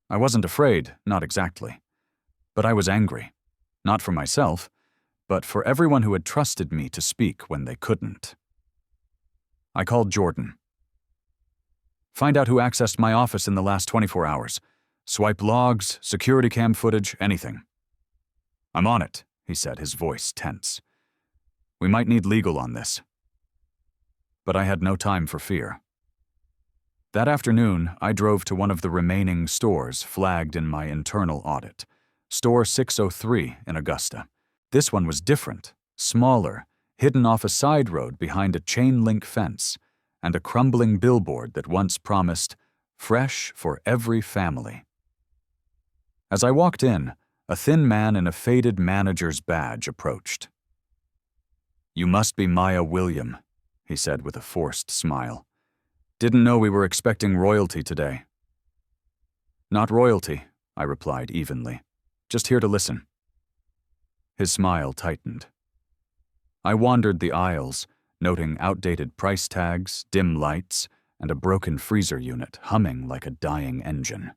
I wasn't afraid, not exactly. But I was angry. Not for myself, but for everyone who had trusted me to speak when they couldn't. I called Jordan. "Find out who accessed my office in the last 24 hours. Swipe logs, security cam footage, anything." "I'm on it," he said, his voice tense. "We might need legal on this." But I had no time for fear. That afternoon, I drove to one of the remaining stores flagged in my internal audit, Store 603 in Augusta. This one was different, smaller, hidden off a side road behind a chain-link fence, and a crumbling billboard that once promised, "Fresh for every family." As I walked in, a thin man in a faded manager's badge approached. "You must be Maya William," he said with a forced smile. "Didn't know we were expecting royalty today." "Not royalty," I replied evenly. "Just here to listen." His smile tightened. I wandered the aisles, noting outdated price tags, dim lights, and a broken freezer unit humming like a dying engine.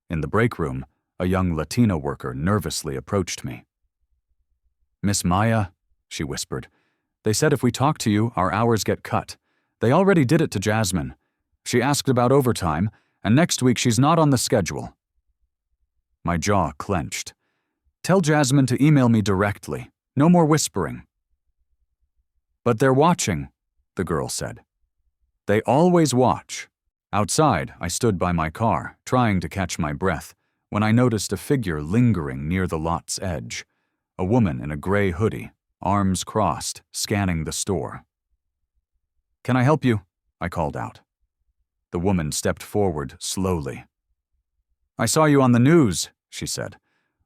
In the break room, a young Latino worker nervously approached me. "Miss Maya," she whispered, "they said if we talk to you, our hours get cut. They already did it to Jasmine. She asked about overtime, and next week she's not on the schedule." My jaw clenched. "Tell Jasmine to email me directly. No more whispering." "But they're watching," the girl said. "They always watch." Outside, I stood by my car, trying to catch my breath, when I noticed a figure lingering near the lot's edge. A woman in a gray hoodie, arms crossed, scanning the store. "Can I help you?" I called out. The woman stepped forward slowly. "I saw you on the news," she said.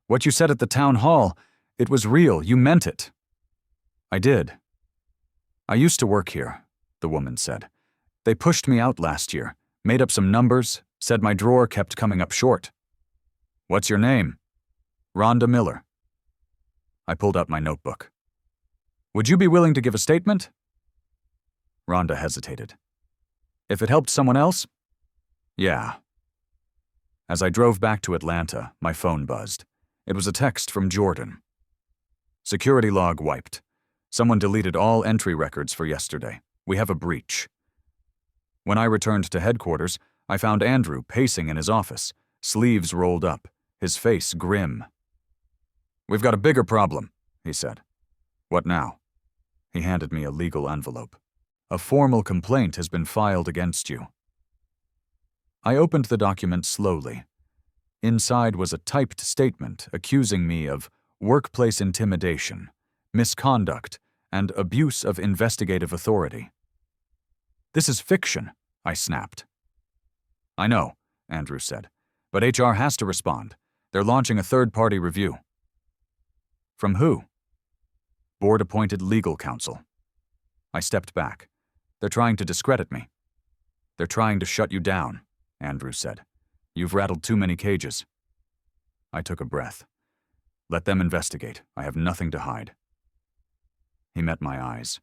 "What you said at the town hall, it was real, you meant it." "I did." "I used to work here," the woman said. "They pushed me out last year, made up some numbers, said my drawer kept coming up short." "What's your name?" "Rhonda Miller." I pulled out my notebook. "Would you be willing to give a statement?" Rhonda hesitated. "If it helped someone else?" "Yeah." As I drove back to Atlanta, my phone buzzed. It was a text from Jordan. "Security log wiped. Someone deleted all entry records for yesterday. We have a breach." When I returned to headquarters, I found Andrew pacing in his office, sleeves rolled up, his face grim. "We've got a bigger problem," he said. "What now?" He handed me a legal envelope. "A formal complaint has been filed against you." I opened the document slowly. Inside was a typed statement accusing me of workplace intimidation, misconduct, and abuse of investigative authority. "This is fiction," I snapped. "I know," Andrew said, "but HR has to respond. They're launching a third-party review." "From who?" "Board-appointed legal counsel." I stepped back. "They're trying to discredit me." "They're trying to shut you down," Andrew said. "You've rattled too many cages." I took a breath. "Let them investigate. I have nothing to hide." He met my eyes.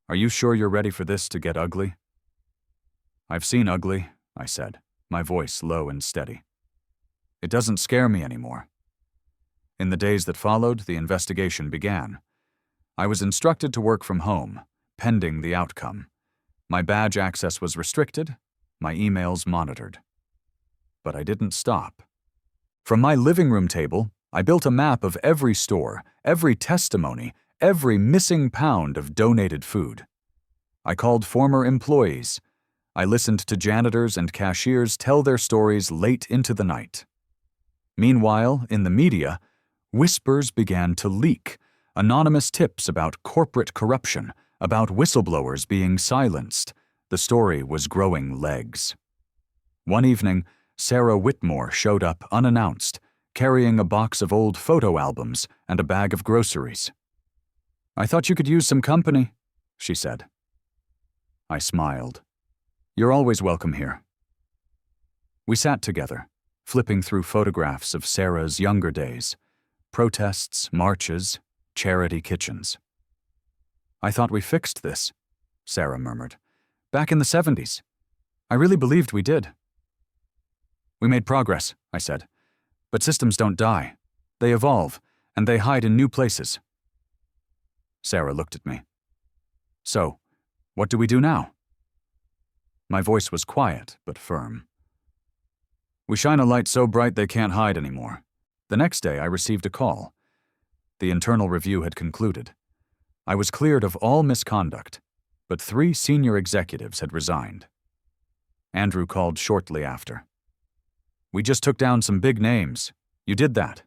"Are you sure you're ready for this to get ugly?" "I've seen ugly," I said, my voice low and steady. "It doesn't scare me anymore." In the days that followed, the investigation began. I was instructed to work from home, pending the outcome. My badge access was restricted, my emails monitored. But I didn't stop. From my living room table, I built a map of every store, every testimony, every missing pound of donated food. I called former employees. I listened to janitors and cashiers tell their stories late into the night. Meanwhile, in the media, whispers began to leak, anonymous tips about corporate corruption, about whistleblowers being silenced. The story was growing legs. One evening, Sarah Whitmore showed up unannounced, carrying a box of old photo albums and a bag of groceries. "I thought you could use some company," she said. I smiled. "You're always welcome here." We sat together, flipping through photographs of Sarah's younger days, protests, marches, charity kitchens. "I thought we fixed this," Sarah murmured. "Back in the 70s. I really believed we did." "We made progress," I said. "But systems don't die. They evolve, and they hide in new places." Sarah looked at me. "So, what do we do now?" My voice was quiet, but firm. "We shine a light so bright they can't hide anymore." The next day I received a call. The internal review had concluded. I was cleared of all misconduct, but 3 senior executives had resigned. Andrew called shortly after. "We just took down some big names. You did that."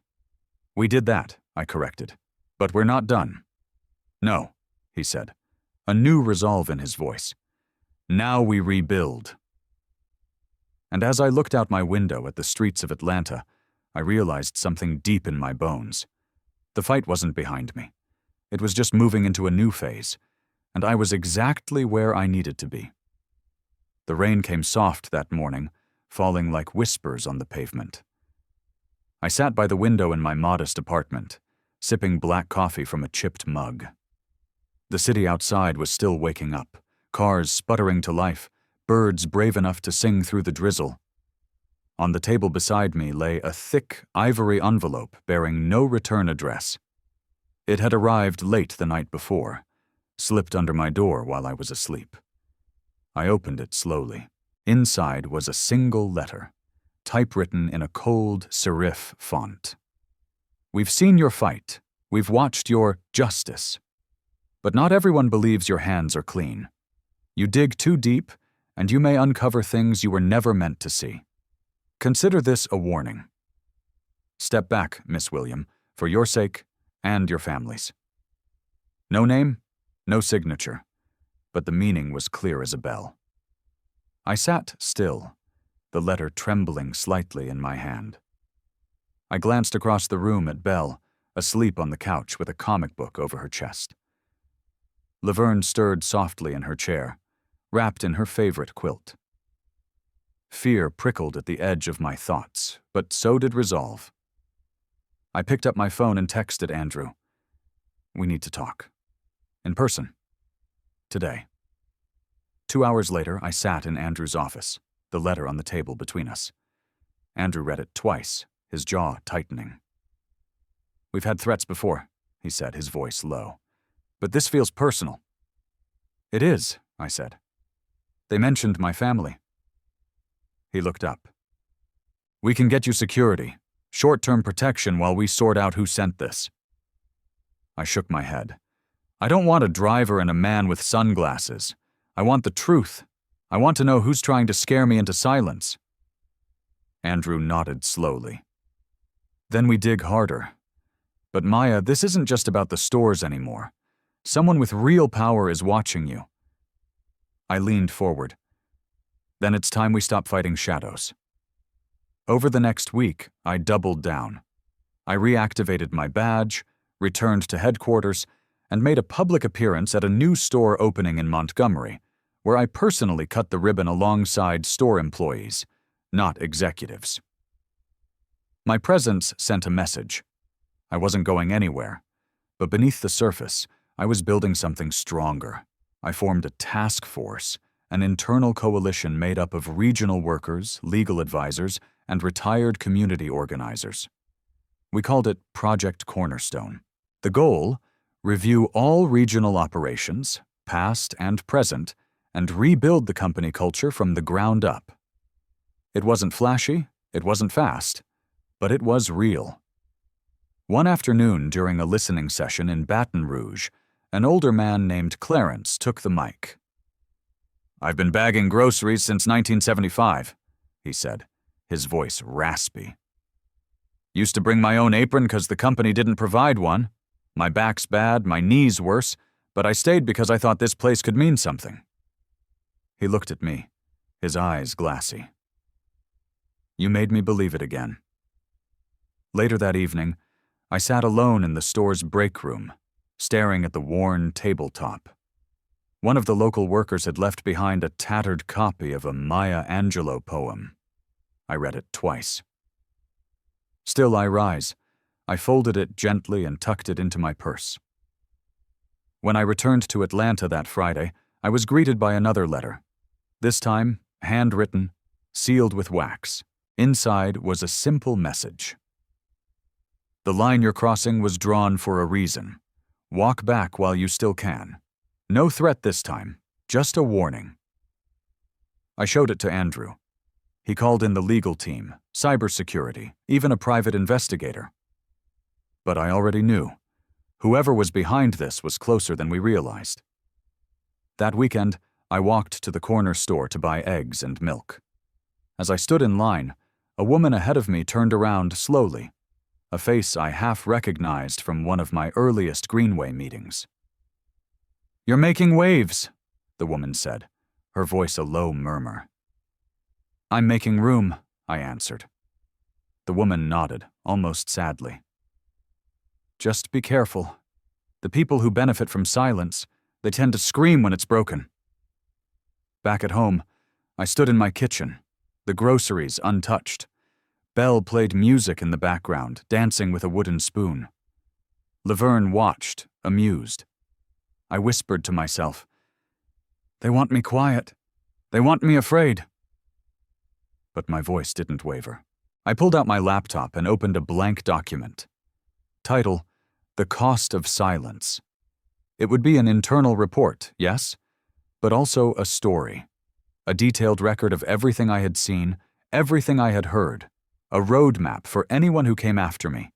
"We did that," I corrected. "But we're not done." "No," he said, a new resolve in his voice. "Now we rebuild." And as I looked out my window at the streets of Atlanta, I realized something deep in my bones. The fight wasn't behind me. It was just moving into a new phase, and I was exactly where I needed to be. The rain came soft that morning, falling like whispers on the pavement. I sat by the window in my modest apartment, sipping black coffee from a chipped mug. The city outside was still waking up, cars sputtering to life, birds brave enough to sing through the drizzle. On the table beside me lay a thick, ivory envelope bearing no return address. It had arrived late the night before, slipped under my door while I was asleep. I opened it slowly. Inside was a single letter. typewritten in a cold serif font. We've seen your fight. We've watched your justice. But not everyone believes your hands are clean. You dig too deep, and you may uncover things you were never meant to see. Consider this a warning. Step back, Miss William, for your sake and your family's. No name, no signature, but the meaning was clear as a bell. I sat still, the letter trembling slightly in my hand. I glanced across the room at Belle, asleep on the couch with a comic book over her chest. Laverne stirred softly in her chair, wrapped in her favorite quilt. Fear prickled at the edge of my thoughts, but so did resolve. I picked up my phone and texted Andrew. We need to talk. In person. Today. 2 hours later, I sat in Andrew's office, the letter on the table between us. Andrew read it twice, his jaw tightening. We've had threats before, he said, his voice low. But this feels personal. It is, I said. They mentioned my family. He looked up. We can get you security, short-term protection while we sort out who sent this. I shook my head. I don't want a driver and a man with sunglasses. I want the truth. I want to know who's trying to scare me into silence. Andrew nodded slowly. Then we dig harder. But Maya, this isn't just about the stores anymore. Someone with real power is watching you. I leaned forward. Then it's time we stop fighting shadows. Over the next week, I doubled down. I reactivated my badge, returned to headquarters, and made a public appearance at a new store opening in Montgomery, where I personally cut the ribbon alongside store employees, not executives. My presence sent a message. I wasn't going anywhere, but beneath the surface, I was building something stronger. I formed a task force, an internal coalition made up of regional workers, legal advisors, and retired community organizers. We called it Project Cornerstone. The goal: review all regional operations, past and present, and rebuild the company culture from the ground up. It wasn't flashy, it wasn't fast, but it was real. One afternoon during a listening session in Baton Rouge, an older man named Clarence took the mic. I've been bagging groceries since 1975, he said, his voice raspy. Used to bring my own apron because the company didn't provide one. My back's bad, my knee's worse, but I stayed because I thought this place could mean something. He looked at me, his eyes glassy. You made me believe it again. Later that evening, I sat alone in the store's break room, staring at the worn tabletop. One of the local workers had left behind a tattered copy of a Maya Angelou poem. I read it twice. Still I rise. I folded it gently and tucked it into my purse. When I returned to Atlanta that Friday, I was greeted by another letter. This time, handwritten, sealed with wax. Inside was a simple message. The line you're crossing was drawn for a reason. Walk back while you still can. No threat this time, just a warning. I showed it to Andrew. He called in the legal team, cybersecurity, even a private investigator. But I already knew. Whoever was behind this was closer than we realized. That weekend, I walked to the corner store to buy eggs and milk. As I stood in line, a woman ahead of me turned around slowly, a face I half recognized from one of my earliest Greenway meetings. You're making waves, the woman said, her voice a low murmur. I'm making room, I answered. The woman nodded, almost sadly. Just be careful. The people who benefit from silence, they tend to scream when it's broken. Back at home, I stood in my kitchen, the groceries untouched. Belle played music in the background, dancing with a wooden spoon. Laverne watched, amused. I whispered to myself, they want me quiet. They want me afraid. But my voice didn't waver. I pulled out my laptop and opened a blank document. Title, The Cost of Silence. It would be an internal report, yes, but also a story. A detailed record of everything I had seen, everything I had heard, a roadmap for anyone who came after me.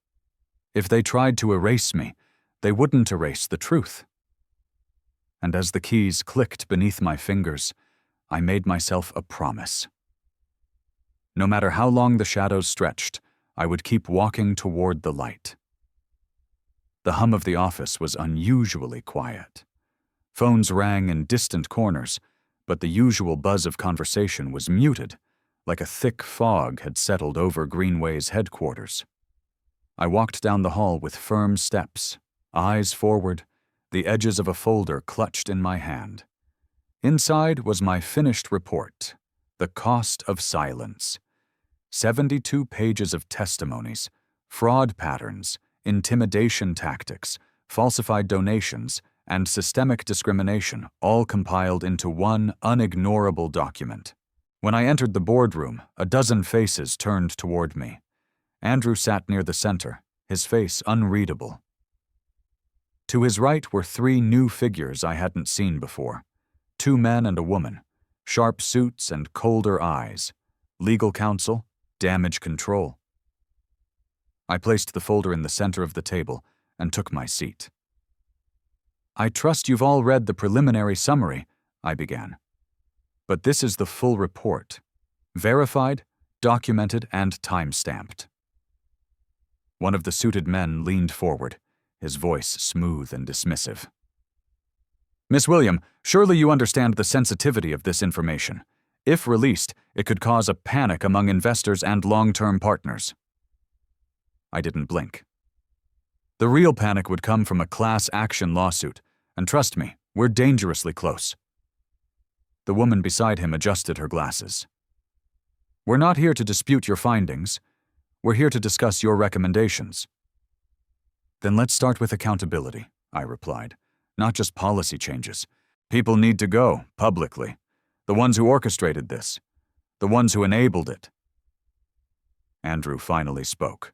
If they tried to erase me, they wouldn't erase the truth. And as the keys clicked beneath my fingers, I made myself a promise. No matter how long the shadows stretched, I would keep walking toward the light. The hum of the office was unusually quiet. Phones rang in distant corners, but the usual buzz of conversation was muted, like a thick fog had settled over Greenway's headquarters. I walked down the hall with firm steps, eyes forward, the edges of a folder clutched in my hand. Inside was my finished report, The Cost of Silence. 72 pages of testimonies, fraud patterns, intimidation tactics, falsified donations, and systemic discrimination, all compiled into one unignorable document. When I entered the boardroom, a dozen faces turned toward me. Andrew sat near the center, his face unreadable. To his right were three new figures I hadn't seen before. 2 men and a woman, sharp suits and colder eyes, legal counsel, damage control. I placed the folder in the center of the table and took my seat. I trust you've all read the preliminary summary, I began. But this is the full report, verified, documented, and time-stamped. One of the suited men leaned forward, his voice smooth and dismissive. Miss William, surely you understand the sensitivity of this information. If released, it could cause a panic among investors and long-term partners. I didn't blink. The real panic would come from a class action lawsuit, and trust me, we're dangerously close. The woman beside him adjusted her glasses. We're not here to dispute your findings. We're here to discuss your recommendations. Then let's start with accountability, I replied. Not just policy changes. People need to go, publicly. The ones who orchestrated this. The ones who enabled it. Andrew finally spoke.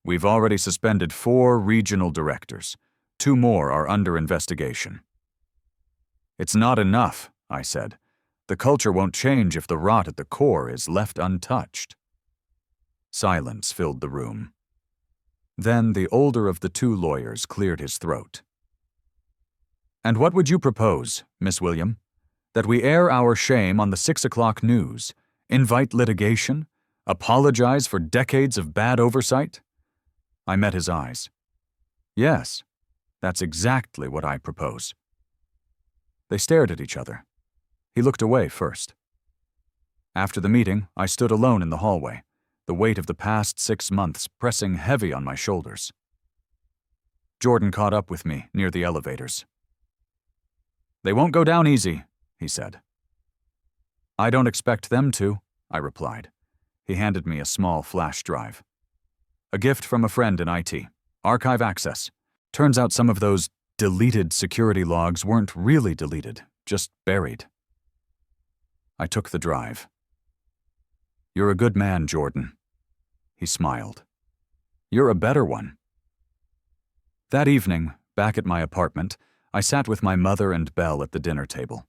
We've already suspended 4 regional directors. 2 more are under investigation. It's not enough, I said. The culture won't change if the rot at the core is left untouched. Silence filled the room. Then the older of the 2 lawyers cleared his throat. And what would you propose, Miss William? That we air our shame on the 6 o'clock news, invite litigation, apologize for decades of bad oversight? I met his eyes. Yes, that's exactly what I propose. They stared at each other. He looked away first. After the meeting, I stood alone in the hallway, the weight of the past 6 months pressing heavy on my shoulders. Jordan caught up with me near the elevators. They won't go down easy, he said. I don't expect them to, I replied. He handed me a small flash drive. A gift from a friend in IT. Archive access. Turns out some of those deleted security logs weren't really deleted, just buried. I took the drive. You're a good man, Jordan. He smiled. You're a better one. That evening, back at my apartment, I sat with my mother and Belle at the dinner table.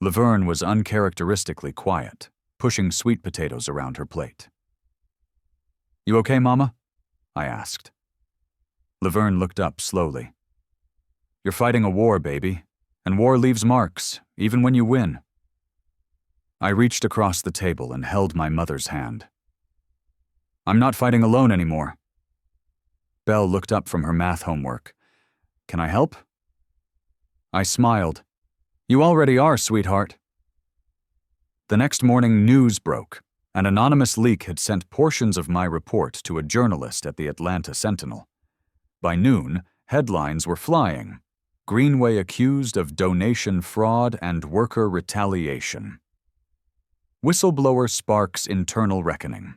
Laverne was uncharacteristically quiet, pushing sweet potatoes around her plate. You okay, Mama? I asked. Laverne looked up slowly. You're fighting a war, baby, and war leaves marks, even when you win. I reached across the table and held my mother's hand. I'm not fighting alone anymore. Belle looked up from her math homework. Can I help? I smiled. You already are, sweetheart. The next morning, news broke. An anonymous leak had sent portions of my report to a journalist at the Atlanta Sentinel. By noon, headlines were flying. Greenway accused of donation fraud and worker retaliation. Whistleblower sparks internal reckoning.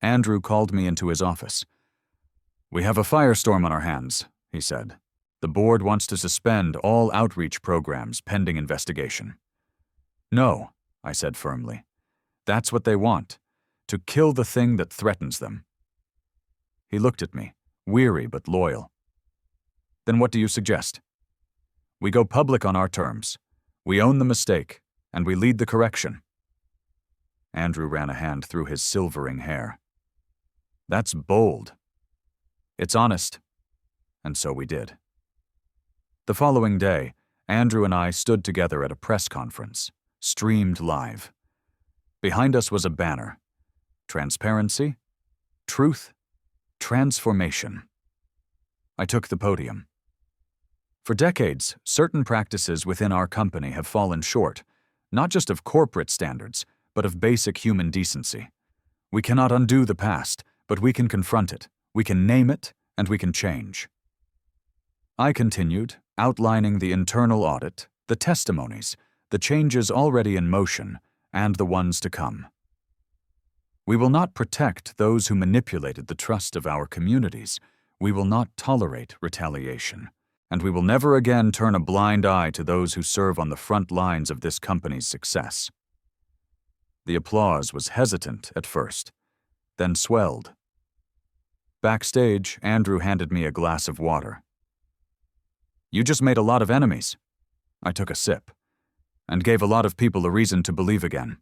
Andrew called me into his office. We have a firestorm on our hands, he said. The board wants to suspend all outreach programs pending investigation. No, I said firmly. That's what they want, to kill the thing that threatens them. He looked at me, weary but loyal. Then what do you suggest? We go public on our terms. We own the mistake, and we lead the correction. Andrew ran a hand through his silvering hair. That's bold. It's honest. And so we did. The following day, Andrew and I stood together at a press conference, streamed live. Behind us was a banner. Transparency, truth, transformation. I took the podium. For decades, certain practices within our company have fallen short, not just of corporate standards, but of basic human decency. We cannot undo the past, but we can confront it, we can name it, and we can change. I continued, outlining the internal audit, the testimonies, the changes already in motion, and the ones to come. We will not protect those who manipulated the trust of our communities. We will not tolerate retaliation. And we will never again turn a blind eye to those who serve on the front lines of this company's success. The applause was hesitant at first, then swelled. Backstage, Andrew handed me a glass of water. You just made a lot of enemies. I took a sip, and gave a lot of people a reason to believe again.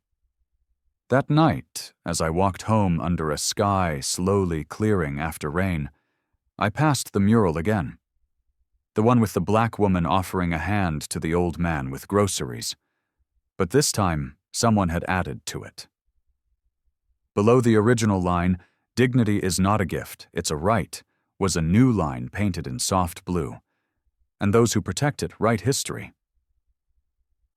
That night, as I walked home under a sky slowly clearing after rain, I passed the mural again. The one with the black woman offering a hand to the old man with groceries. But this time, someone had added to it. Below the original line, "Dignity is not a gift, it's a right," was a new line painted in soft blue. And those who protect it write history.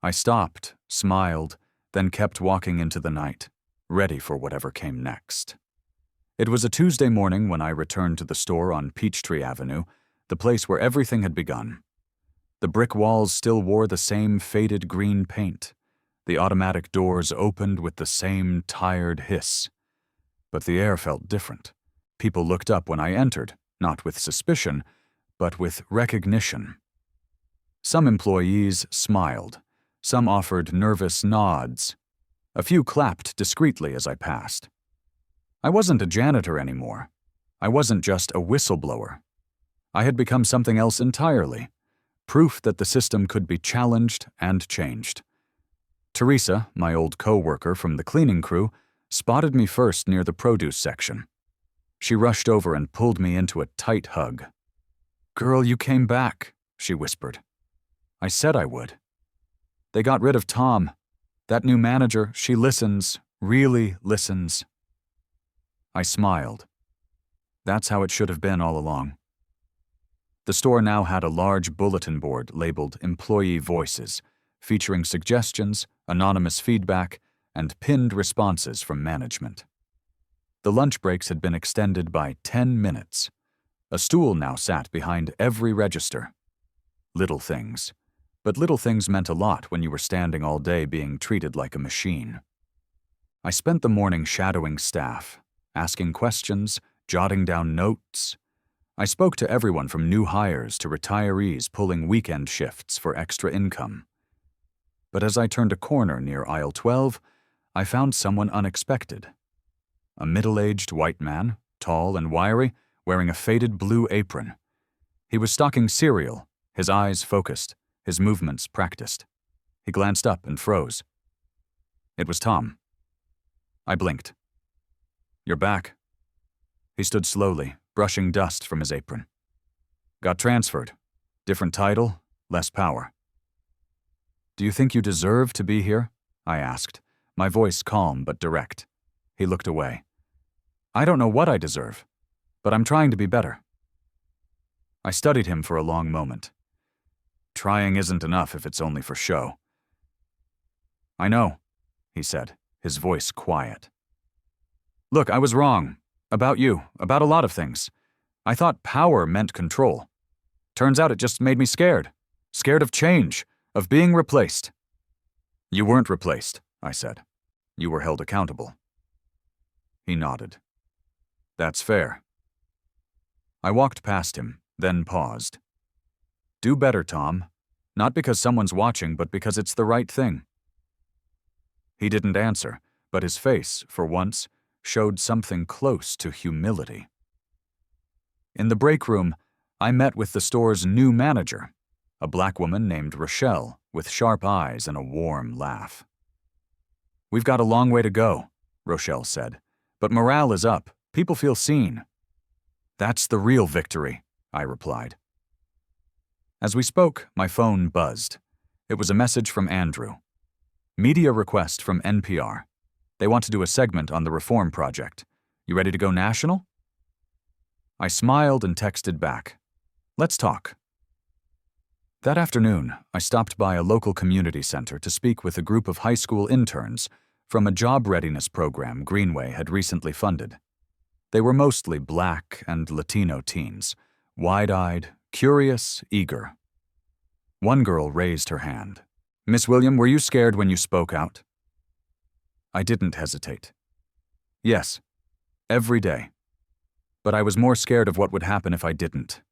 I stopped, smiled, then kept walking into the night, ready for whatever came next. It was a Tuesday morning when I returned to the store on Peachtree Avenue, the place where everything had begun. The brick walls still wore the same faded green paint. The automatic doors opened with the same tired hiss. But the air felt different. People looked up when I entered, not with suspicion, but with recognition. Some employees smiled. Some offered nervous nods. A few clapped discreetly as I passed. I wasn't a janitor anymore. I wasn't just a whistleblower. I had become something else entirely, proof that the system could be challenged and changed. Teresa, my old co-worker from the cleaning crew, spotted me first near the produce section. She rushed over and pulled me into a tight hug. "Girl, you came back," she whispered. I said I would. "They got rid of Tom. That new manager, she listens, really listens." I smiled. That's how it should have been all along. The store now had a large bulletin board labeled Employee Voices, featuring suggestions, anonymous feedback, and pinned responses from management. The lunch breaks had been extended by 10 minutes. A stool now sat behind every register. Little things. But little things meant a lot when you were standing all day being treated like a machine. I spent the morning shadowing staff, asking questions, jotting down notes. I spoke to everyone from new hires to retirees pulling weekend shifts for extra income. But as I turned a corner near aisle 12, I found someone unexpected. A middle-aged white man, tall and wiry, wearing a faded blue apron. He was stocking cereal, his eyes focused, his movements practiced. He glanced up and froze. It was Tom. I blinked. "You're back." He stood slowly, brushing dust from his apron. "Got transferred. Different title, less power." "Do you think you deserve to be here?" I asked, my voice calm but direct. He looked away. "I don't know what I deserve, but I'm trying to be better." I studied him for a long moment. "Trying isn't enough if it's only for show." "I know," he said, his voice quiet. "Look, I was wrong. About you, about a lot of things. I thought power meant control. Turns out it just made me scared. Scared of change, of being replaced." "You weren't replaced," I said. "You were held accountable." He nodded. "That's fair." I walked past him, then paused. "Do better, Tom. Not because someone's watching, but because it's the right thing." He didn't answer, but his face, for once, showed something close to humility. In the break room, I met with the store's new manager, a black woman named Rochelle with sharp eyes and a warm laugh. We've got a long way to go, Rochelle said. But morale is up. People feel seen. That's the real victory, I replied. As we spoke, my phone buzzed. It was a message from Andrew. Media request from NPR. They want to do a segment on the Reform Project. You ready to go national? I smiled and texted back. Let's talk. That afternoon, I stopped by a local community center to speak with a group of high school interns from a job readiness program Greenway had recently funded. They were mostly Black and Latino teens, wide-eyed, curious, eager. One girl raised her hand. Miss William, were you scared when you spoke out? I didn't hesitate. Yes, every day. But I was more scared of what would happen if I didn't.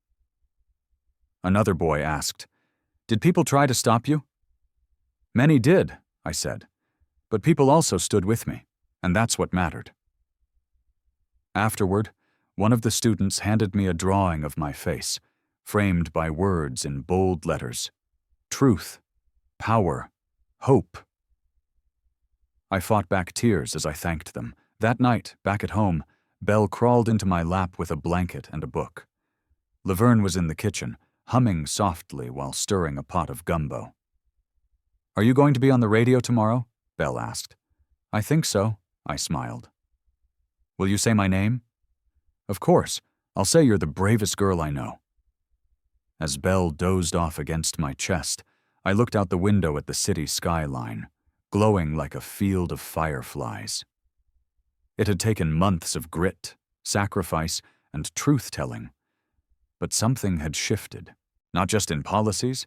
Another boy asked, Did people try to stop you? Many did, I said. But people also stood with me, and that's what mattered. Afterward, one of the students handed me a drawing of my face, framed by words in bold letters. Truth, power, hope. I fought back tears as I thanked them. That night, back at home, Belle crawled into my lap with a blanket and a book. Laverne was in the kitchen, humming softly while stirring a pot of gumbo. Are you going to be on the radio tomorrow? Belle asked. I think so, I smiled. Will you say my name? Of course, I'll say you're the bravest girl I know. As Belle dozed off against my chest, I looked out the window at the city skyline, glowing like a field of fireflies. It had taken months of grit, sacrifice, and truth-telling. But something had shifted, not just in policies,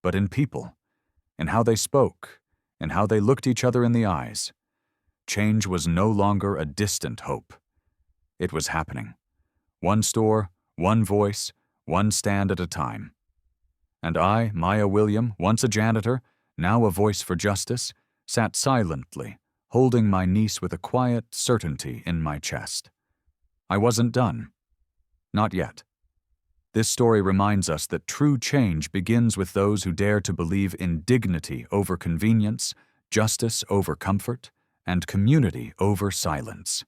but in people, in how they spoke, in how they looked each other in the eyes. Change was no longer a distant hope. It was happening. One store, one voice, one stand at a time. And I, Maya William, once a janitor, now a voice for justice, sat silently, holding my niece with a quiet certainty in my chest. I wasn't done. Not yet. This story reminds us that true change begins with those who dare to believe in dignity over convenience, justice over comfort, and community over silence.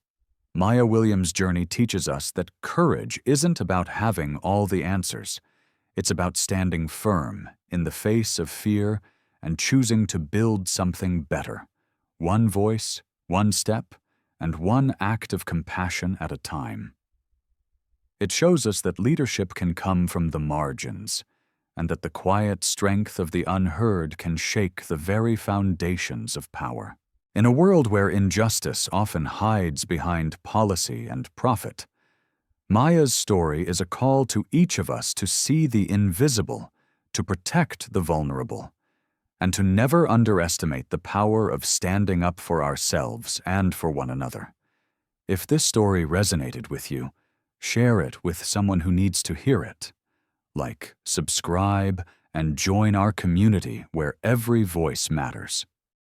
Maya Williams' journey teaches us that courage isn't about having all the answers. It's about standing firm in the face of fear and choosing to build something better. One voice, one step, and one act of compassion at a time. It shows us that leadership can come from the margins, and that the quiet strength of the unheard can shake the very foundations of power. In a world where injustice often hides behind policy and profit, Maya's story is a call to each of us to see the invisible, to protect the vulnerable, and to never underestimate the power of standing up for ourselves and for one another. If this story resonated with you, share it with someone who needs to hear it. Like, subscribe, and join our community where every voice matters.